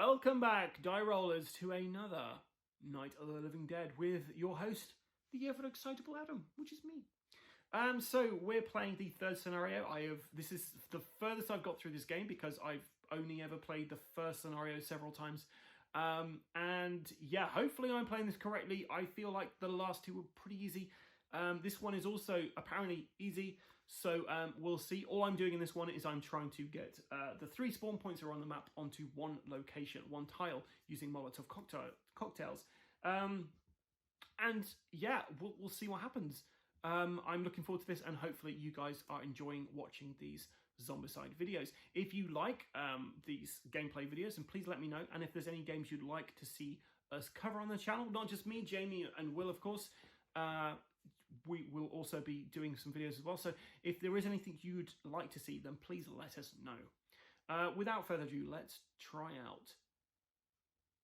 Welcome back, Die Rollers, to another Night of the Living Dead with your host, the ever-excitable Adam, which is me. So we're playing the third scenario. This is the furthest I've got through this game because I've only ever played the first scenario several times. And yeah, hopefully I'm playing this correctly. I feel like the last two were pretty easy. This one is also apparently easy. So we'll see. All I'm doing in this one is I'm trying to get the 3 spawn points that are on the map onto one location, one tile, using Molotov Cocktails. And yeah, we'll see what happens. I'm looking forward to this, and hopefully you guys are enjoying watching these Zombicide videos. If you like these gameplay videos, and please let me know. And if there's any games you'd like to see us cover on the channel, not just me, Jamie and Will, of course, we will also be doing some videos as well. So if there is anything you'd like to see, then please let us know. Without further ado, let's try out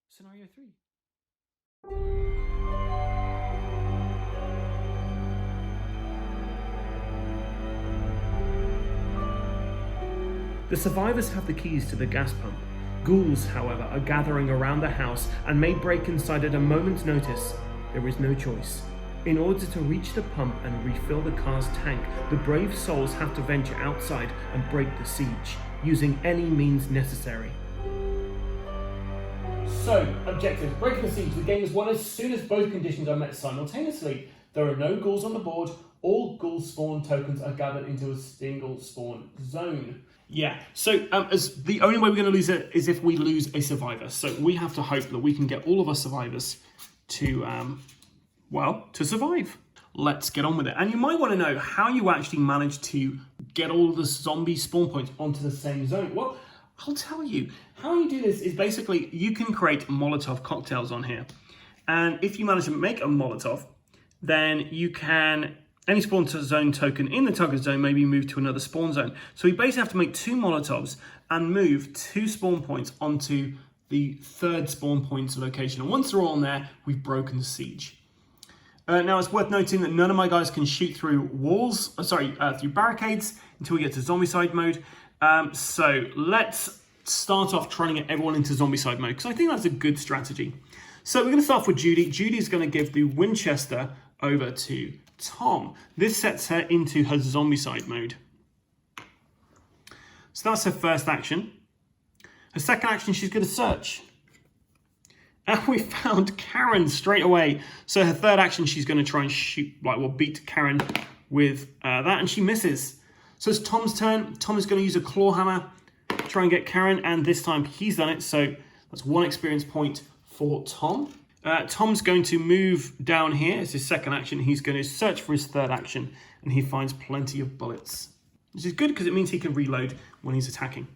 Scenario 3. The survivors have the keys to the gas pump. Ghouls, however, are gathering around the house and may break inside at a moment's notice. There is no choice. In order to reach the pump and refill the car's tank, the brave souls have to venture outside and break the siege, using any means necessary. So, objectives. Breaking the siege. The game is won as soon as both conditions are met simultaneously. There are no ghouls on the board. All ghoul spawn tokens are gathered into a single spawn zone. Yeah, so as the only way we're going to lose it is if we lose a survivor. So we have to hope that we can get all of our survivors to survive. Let's get on with it. And you might want to know how you actually manage to get all the zombie spawn points onto the same zone. Well, I'll tell you. How you do this is basically you can create Molotov cocktails on here. And if you manage to make a Molotov, then you can, any spawn zone token in the target zone may be moved to another spawn zone. So we basically have to make 2 Molotovs and move 2 spawn points onto the third spawn point location. And once they're all on there, we've broken the siege. Now, it's worth noting that none of my guys can shoot through walls, through barricades until we get to Zombicide mode. So let's start off trying to get everyone into Zombicide mode, because I think that's a good strategy. So we're going to start off with Judy. Judy's going to give the Winchester over to Tom. This sets her into her Zombicide mode. So that's her first action. Her second action, she's going to search. And we found Karen straight away. So her third action, she's going to try and beat Karen with that, and she misses. So it's Tom's turn. Tom is going to use a claw hammer, try and get Karen, and this time he's done it. So that's 1 experience point for Tom. Tom's going to move down here. It's his second action. He's going to search for his third action, and he finds plenty of bullets, which is good because it means he can reload when he's attacking.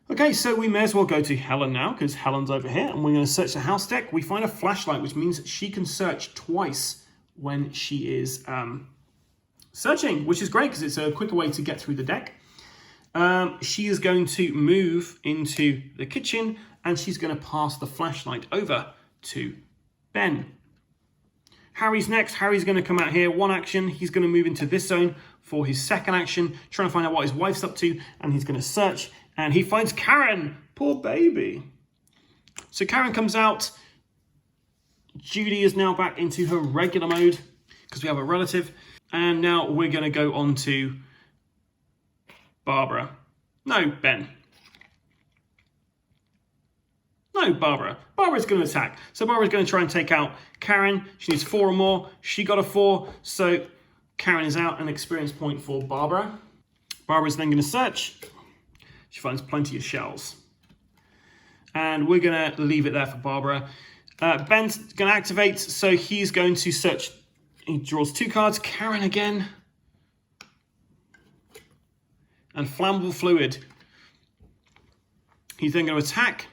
Okay, so we may as well go to Helen now, because Helen's over here, and we're going to search the house deck. We find a flashlight, which means she can search twice when she is searching, which is great because it's a quicker way to get through the deck. She is going to move into the kitchen, and she's going to pass the flashlight over to Ben. Harry's next. Harry's going to come out here. 1 action. He's going to move into this zone for his second action, trying to find out what his wife's up to, and he's going to search. And he finds Karen. Poor baby. So Karen comes out. Judy is now back into her regular mode because we have a relative. And now we're going to go on to Barbara. No, Ben. No, Barbara. Barbara's going to attack. So Barbara's going to try and take out Karen. She needs 4 or more. She got a 4. So Karen is out. An experience point for Barbara. Barbara's then going to search. She finds plenty of shells. And we're going to leave it there for Barbara. Ben's going to activate, so he's going to search. He draws 2 cards. Karen again. And flammable fluid. He's then going to attack.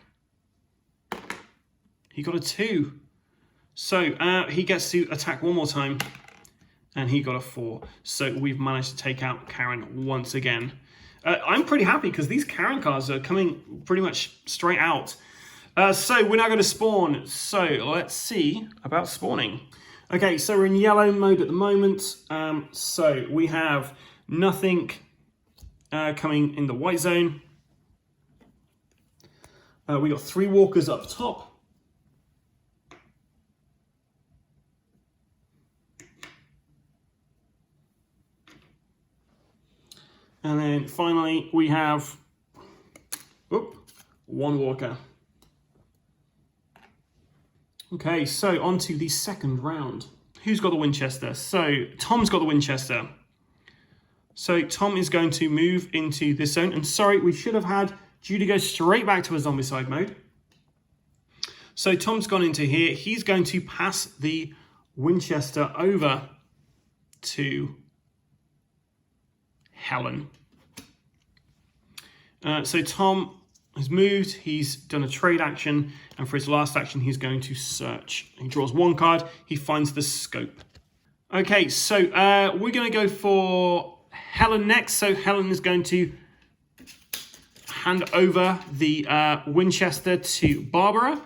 He got a 2. So he gets to attack 1 more time. And he got a 4. So we've managed to take out Karen once again. I'm pretty happy because these Karen cards are coming pretty much straight out. So we're now going to spawn. So let's see about spawning. Okay, so we're in yellow mode at the moment. So we have nothing coming in the white zone. We got 3 walkers up top. And then finally we have 1 walker. Okay, so on to the second round. Who's got the Winchester? So Tom's got the Winchester. So Tom is going to move into this zone. And sorry, we should have had Judy go straight back to a Zombicide mode. So Tom's gone into here. He's going to pass the Winchester over to Helen. So Tom has moved, he's done a trade action, and for his last action, he's going to search. He draws 1 card, he finds the scope. Okay, so we're going to go for Helen next. So Helen is going to hand over the Winchester to Barbara.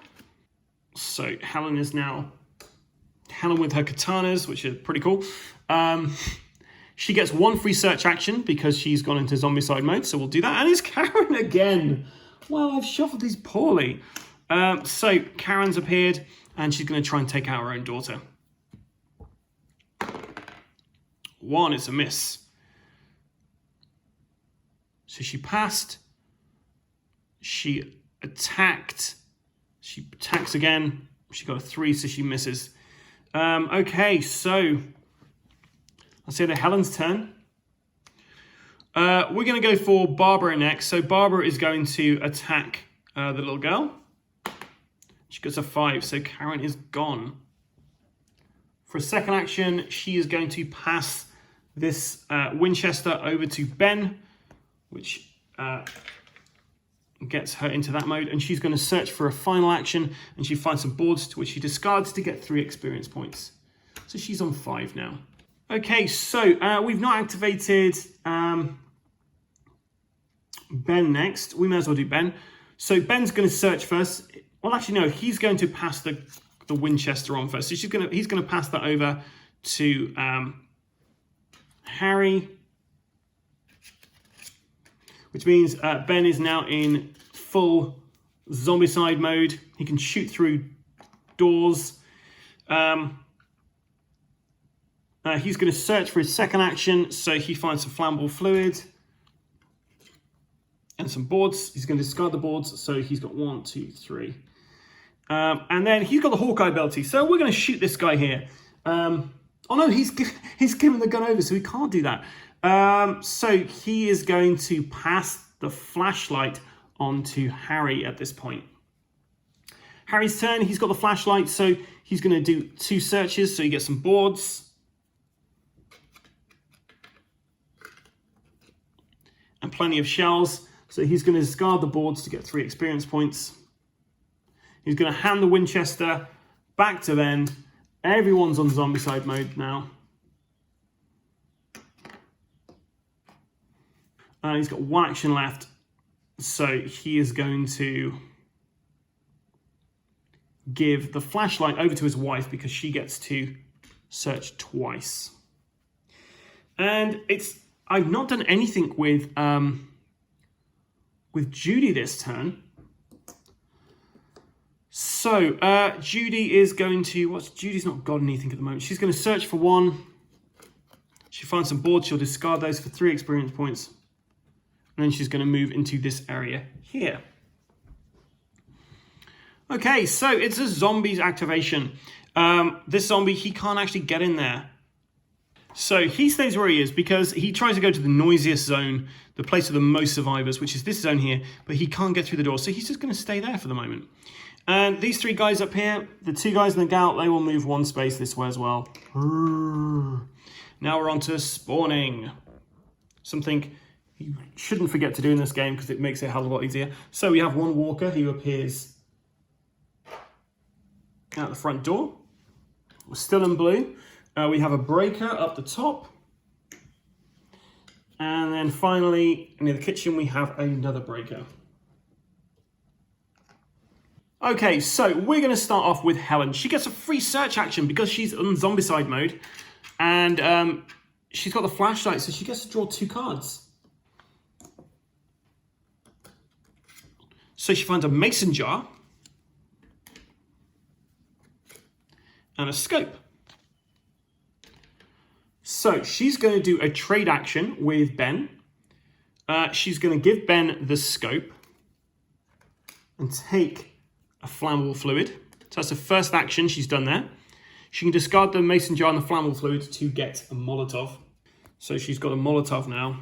So Helen is now Helen with her katanas, which is pretty cool. She gets 1 free search action because she's gone into Zombicide mode, so we'll do that. And it's Karen again. Well, I've shuffled these poorly. So Karen's appeared, and she's going to try and take out her own daughter. 1, it's a miss. So she passed. She attacked. She attacks again. She got a 3, so she misses. Okay, so I'll say that Helen's turn. We're going to go for Barbara next. So Barbara is going to attack the little girl. She gets a 5, so Karen is gone. For a second action, she is going to pass this Winchester over to Ben, which gets her into that mode. And she's going to search for a final action, and she finds some boards, which she discards to get 3 experience points. So she's on 5 now. Okay, so we've not activated Ben next. We may as well do Ben. So Ben's going to search first. Well, actually, no, he's going to pass the Winchester on first. So he's going to pass that over to Harry, which means Ben is now in full Zombicide mode. He can shoot through doors. He's going to search for his second action, so he finds some flammable fluid and some boards. He's going to discard the boards, so he's got 1, 2, 3. And then he's got the Hawkeye ability, so we're going to shoot this guy here. Oh no, he's given the gun over, so he can't do that. So he is going to pass the flashlight on to Harry at this point. Harry's turn, he's got the flashlight, so he's going to do 2 searches, so he gets some boards. And plenty of shells, so he's going to discard the boards to get 3 experience points. He's going to hand the Winchester back to Ben. Everyone's on Zombicide mode now. He's got 1 action left, so he is going to give the flashlight over to his wife because she gets to search twice. And I've not done anything with Judy this turn. So Judy is going to, Judy's not got anything at the moment. She's going to search for 1. She finds some boards. She'll discard those for 3 experience points. And then she's going to move into this area here. Okay, so it's a zombie's activation. This zombie, he can't actually get in there. So he stays where he is because he tries to go to the noisiest zone, the place with the most survivors, which is this zone here, but he can't get through the door. So he's just going to stay there for the moment. And these 3 guys up here, the 2 guys in the Gout, they will move 1 space this way as well. Now we're on to spawning. Something you shouldn't forget to do in this game because it makes it a hell of a lot easier. So we have 1 walker who appears at the front door. We're still in blue. We have a breaker up the top. And then finally, near the kitchen, we have another breaker. Okay, so we're going to start off with Helen. She gets a free search action because she's on Zombicide mode. And she's got the flashlight, so she gets to draw 2 cards. So she finds a mason jar and a scope. So she's going to do a trade action with Ben. She's going to give Ben the scope and take a flammable fluid. So that's the first action she's done there. She can discard the mason jar and the flammable fluid to get a Molotov. So she's got a Molotov now.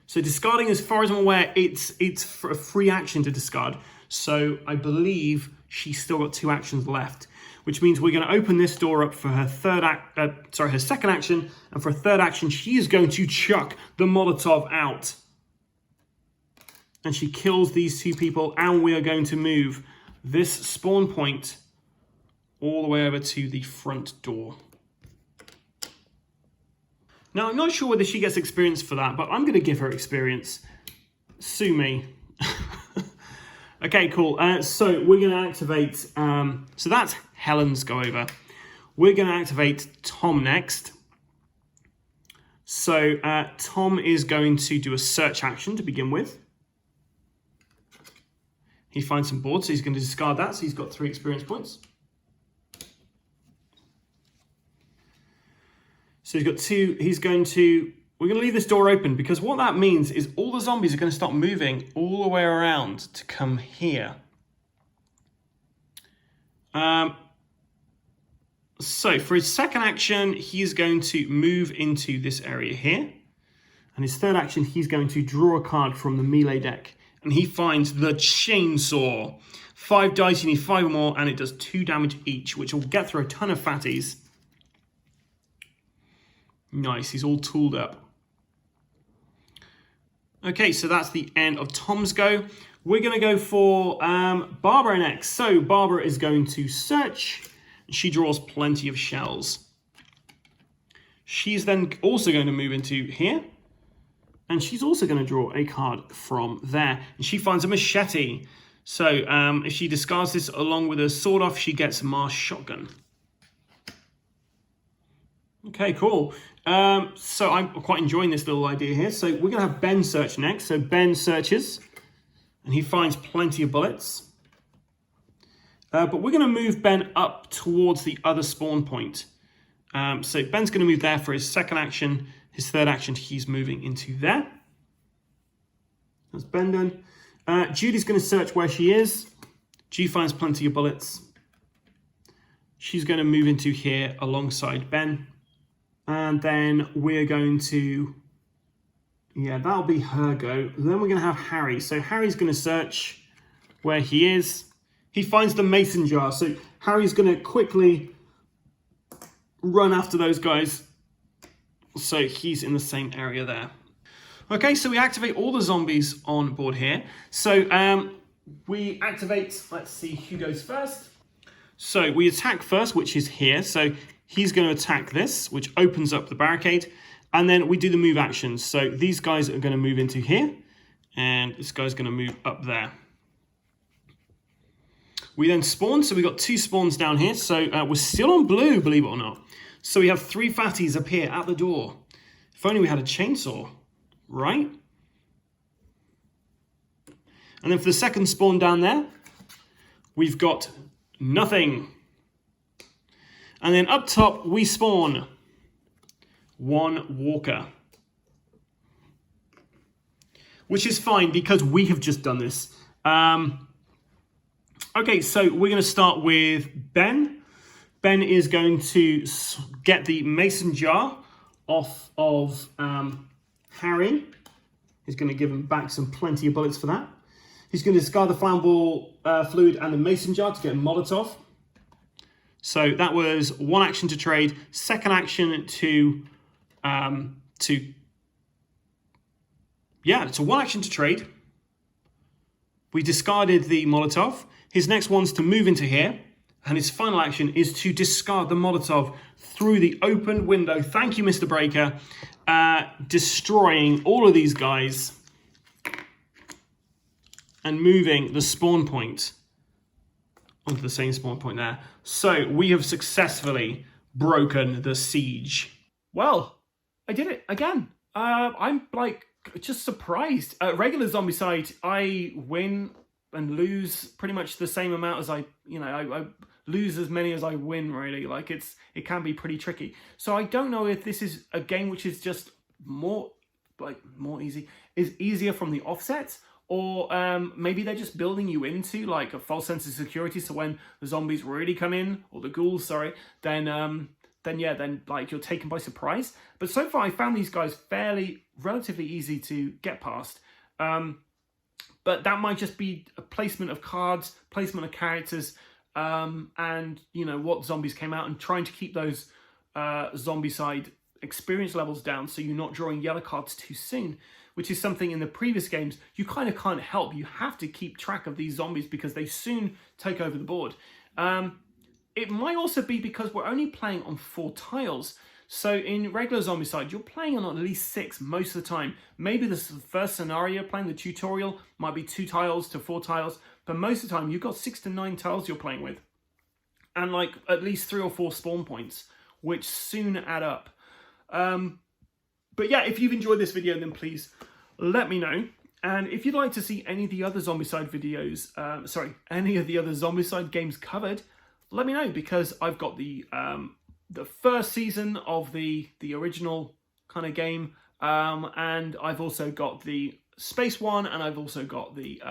So discarding, as far as I'm aware, it's a free action to discard. So I believe she's still got 2 actions left, which means we're going to open this door up for her her second action, and for a third action, she is going to chuck the Molotov out. And she kills these 2 people, and we are going to move this spawn point all the way over to the front door. Now, I'm not sure whether she gets experience for that, but I'm going to give her experience. Sue me. Okay, cool. So we're going to activate... so that's Helen's go over. We're going to activate Tom next. So Tom is going to do a search action to begin with. He finds some boards, so he's going to discard that. So he's got 3 experience points. So he's got 2. We're going to leave this door open, because what that means is all the zombies are going to start moving all the way around to come here. So for his second action, he's going to move into this area here. And his third action, he's going to draw a card from the melee deck. And he finds the chainsaw. 5 dice, you need 5 or more, and it does 2 damage each, which will get through a ton of fatties. Nice, he's all tooled up. Okay, so that's the end of Tom's go. We're going to go for Barbara next. So Barbara is going to search. She draws plenty of shells. She's then also going to move into here. And she's also going to draw a card from there. And she finds a machete. So if she discards this along with a sword off, she gets a Mars shotgun. Okay, cool. So I'm quite enjoying this little idea here. So we're going to have Ben search next. So Ben searches, and he finds plenty of bullets. But we're going to move Ben up towards the other spawn point. So Ben's going to move there for his second action. His third action, he's moving into there. That's Ben done. Judy's going to search where she is. G finds plenty of bullets. She's going to move into here alongside Ben. And then we're going to, yeah, that'll be her go. Then we're going to have Harry. So Harry's going to search where he is. He finds the mason jar. So Harry's going to quickly run after those guys. So he's in the same area there. Okay, so we activate all the zombies on board here. So we activate, let's see who goes first. So we attack first, which is here. So he's going to attack this, which opens up the barricade. And then we do the move actions. So these guys are going to move into here. And this guy's going to move up there. We then spawn. So we've got 2 spawns down here. So we're still on blue, believe it or not. So we have 3 fatties up here at the door. If only we had a chainsaw, right? And then for the second spawn down there, we've got nothing. And then up top, we spawn 1 walker. Which is fine because we have just done this. Okay, so we're going to start with Ben. Ben is going to get the mason jar off of Harry. He's going to give him back plenty of bullets for that. He's going to discard the flammable fluid and the mason jar to get a Molotov. So that was 1 action to trade. Second action to it's a 1 action to trade. We discarded the Molotov. His next one's to move into here. And his final action is to discard the Molotov through the open window. Thank you, Mr. Breaker. Destroying all of these guys. And moving the spawn point onto the same spawn point there. So we have successfully broken the siege. Well, I did it again. I'm like just surprised. Regular Zombicide, I win and lose pretty much the same amount as I lose as many as I win, really. Like, it can be pretty tricky. So I don't know if this is a game which is just easier from the offset, or maybe they're just building you into like a false sense of security, so when the zombies really come in, or the ghouls, sorry, then like you're taken by surprise. But so far I found these guys relatively easy to get past. But that might just be a placement of cards, placement of characters, and what zombies came out, and trying to keep those Zombicide experience levels down so you're not drawing yellow cards too soon, which is something in the previous games you kind of can't help. You have to keep track of these zombies because they soon take over the board. It might also be because we're only playing on 4 tiles. So in regular Zombicide, you're playing on at least 6 most of the time. Maybe the first scenario, playing the tutorial, might be 2 tiles to 4 tiles. But most of the time, you've got 6 to 9 tiles you're playing with. And like at least 3 or 4 spawn points, which soon add up. But yeah, if you've enjoyed this video, then please let me know. And if you'd like to see any of the other Zombicide videos, any of the other Zombicide games covered, let me know, because I've got the first season of the original kind of game, and I've also got the space one, and I've also got the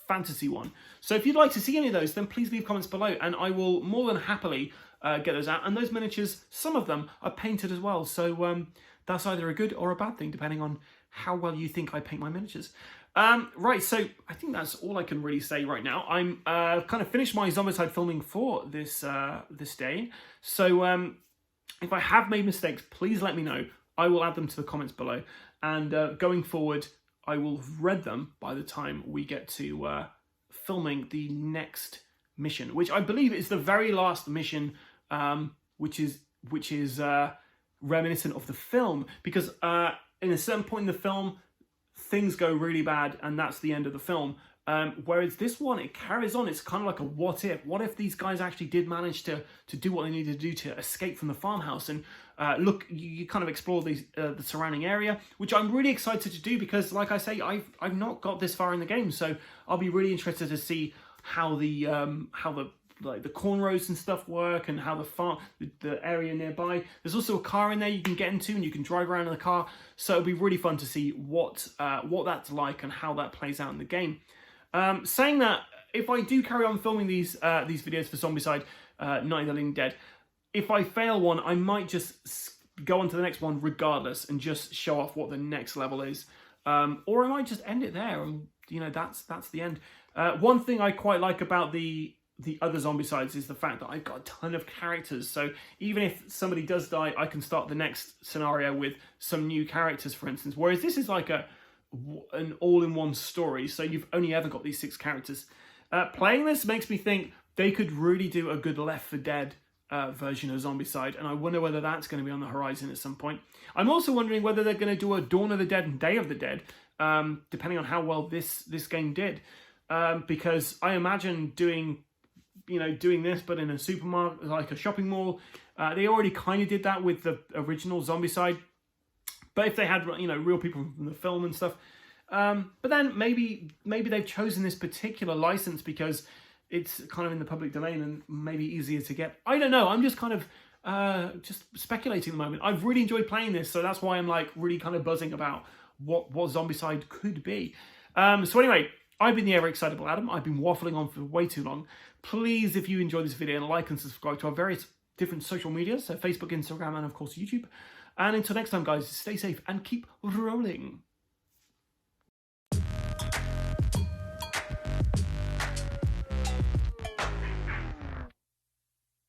fantasy one. So if you'd like to see any of those, then please leave comments below, and I will more than happily get those out. And those miniatures, some of them are painted as well, so that's either a good or a bad thing, depending on how well you think I paint my miniatures. Right, so I think that's all I can really say right now. I'm kind of finished my Zombicide filming for this day. So if I have made mistakes, please let me know. I will add them to the comments below. And going forward, I will have read them by the time we get to filming the next mission, which I believe is the very last mission, which is reminiscent of the film, because in a certain point in the film, things go really bad, and that's the end of the film. Whereas this one, it carries on. It's kind of like a what if. What if these guys actually did manage to do what they needed to do to escape from the farmhouse? And look, you kind of explore the surrounding area, which I'm really excited to do, because like I say, I've not got this far in the game, so I'll be really interested to see how the cornrows and stuff work, and how the area nearby. There's also a car in there you can get into, and you can drive around in the car. So it'll be really fun to see what that's like and how that plays out in the game. Saying that, if I do carry on filming these videos for Zombicide, Night of the Living Dead, if I fail one, I might just go on to the next one regardless and just show off what the next level is, or I might just end it there, and that's the end. One thing I quite like about the other Zombicides is the fact that I've got a ton of characters. So even if somebody does die, I can start the next scenario with some new characters, for instance. Whereas this is like an all-in-one story, so you've only ever got these 6 characters. Playing this makes me think they could really do a good Left 4 Dead version of Zombicide, and I wonder whether that's going to be on the horizon at some point. I'm also wondering whether they're going to do a Dawn of the Dead and Day of the Dead, depending on how well this game did. Because I imagine doing this, but in a supermarket, like a shopping mall. They already kind of did that with the original Zombicide. But if they had, real people from the film and stuff. But then maybe they've chosen this particular license because it's kind of in the public domain and maybe easier to get. I don't know. I'm just kind of just speculating at the moment. I've really enjoyed playing this, so that's why I'm like really kind of buzzing about what Zombicide could be. So anyway, I've been the ever-excitable Adam. I've been waffling on for way too long. Please, if you enjoyed this video, like and subscribe to our various different social media, so Facebook, Instagram, and of course YouTube. And until next time, guys, stay safe and keep rolling.